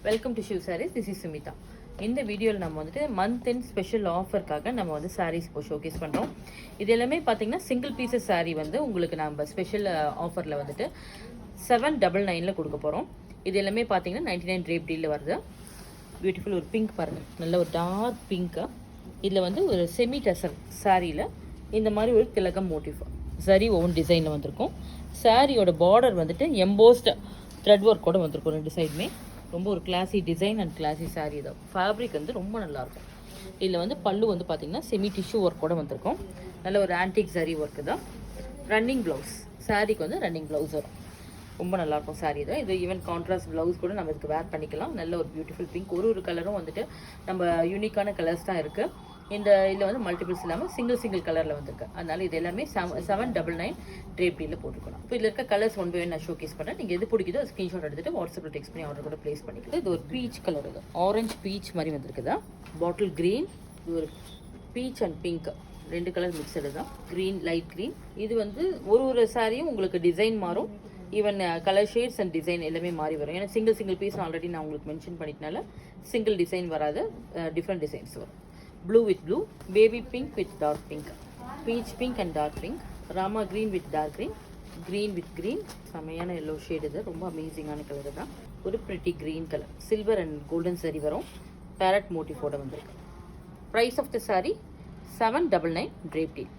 Welcome to Shiv Sarees. This is Sumitha. இந்த வீடியோவில் நம்ம வந்துட்டு மந்த் எண்ட் ஸ்பெஷல் ஆஃபருக்காக நம்ம வந்து சாரீஸ் இப்போ ஷோகேஸ் பண்ணுறோம். இது எல்லாமே பார்த்தீங்கன்னா சிங்கிள் பீசஸ் சாரீ வந்து உங்களுக்கு நம்ம ஸ்பெஷல் ஆஃபரில் வந்துட்டு 799 கொடுக்க போகிறோம். இது எல்லாமே பார்த்தீங்கன்னா 99 ட்ரேப் டீலில் வருது. பியூட்டிஃபுல் ஒரு பிங்க் பாருங்கள், நல்ல ஒரு டார்க் பிங்க்கு. இதில் வந்து ஒரு செமி டசர் சாரியில் இந்த மாதிரி ஒரு திலகம் மோட்டிவ் சரி ஓன் டிசைனில் வந்திருக்கும். சாரியோட பார்டர் வந்துட்டு எம்போஸ்ட் த்ரெட் ஒர்க்கோட வந்திருக்கும். ரெண்டு சைடுமே ரொம்ப ஒரு கிளாசி டிசைன் அண்ட் கிளாசி சாரீ தான். ஃபேப்ரிக் வந்து ரொம்ப நல்லாயிருக்கும். இதில் வந்து பல்லு வந்து பார்த்திங்கன்னா செமி டிஷ்யூ ஒர்க்கோட வந்திருக்கும். நல்ல ஒரு ஆன்டிக் சாரீ ஒர்க்கு தான். ரன்னிங் ப்ளவுஸ், சாரீக்கு வந்து ரன்னிங் ப்ளவுஸ் வரும். ரொம்ப நல்லாயிருக்கும் சாரீ தான். இது ஈவன் கான்ட்ராஸ்ட் ப்ளவுஸ் கூட நம்ம இதுக்கு வேர் பண்ணிக்கலாம். நல்ல ஒரு பியூட்டிஃபுல் பிங்க். ஒரு கலரும் வந்துட்டு நம்ம யூனிக்கான கலர்ஸ் தான் இருக்குது. இந்த இதில் வந்து மல்டிபிள்ஸ் இல்லாமல் சிங்கிள் கலரில் வந்திருக்கு. அதனால் இது எல்லாமே 799 ட்ரேப்டியில் போட்டுக்கலாம். இப்போ இதில் இருக்க கலர்ஸ் ஒன் பை ஒன் நான் ஷோகேஸ் பண்ணுறேன். நீங்கள் எது பிடிக்குதோ ஸ்க்ரீன்ஷாட் எடுத்துகிட்டு வாட்ஸ்அப்பில் டெக்ஸ்ட் பண்ணி ஆர்டர் கூட ப்ளேஸ் பண்ணிக்கலாம். இது ஒரு பீச் கலர், இது ஆரஞ்சு பீச் மாதிரி வந்திருக்குதா. பாட்டில் க்ரீன், இது ஒரு பீச் அண்ட் பிங்க் ரெண்டு கலர் மிக்சடு தான். Green, light green. இது வந்து ஒரு சாரியும் உங்களுக்கு டிசைன் மாறும். Even colour shades and design எல்லாமே மாறி வரும். ஏன்னா சிங்கிள் பீஸ் ஆல்ரெடி நான் உங்களுக்கு மென்ஷன் பண்ணிட்டனால சிங்கிள் டிசைன் வராது, டிஃப்ரெண்ட் டிசைன்ஸ் வரும். Blue with blue, baby pink with dark pink, peach pink and dark pink, rama green with dark green, green with green, செமையான yellow shade. இது ரொம்ப அமேசிங்கான colour தான். ஒரு pretty green colour, silver and golden zari வரும். Parrot மோட்டிஃபோட வந்திருக்கு. Price of the sari 799 drape deal.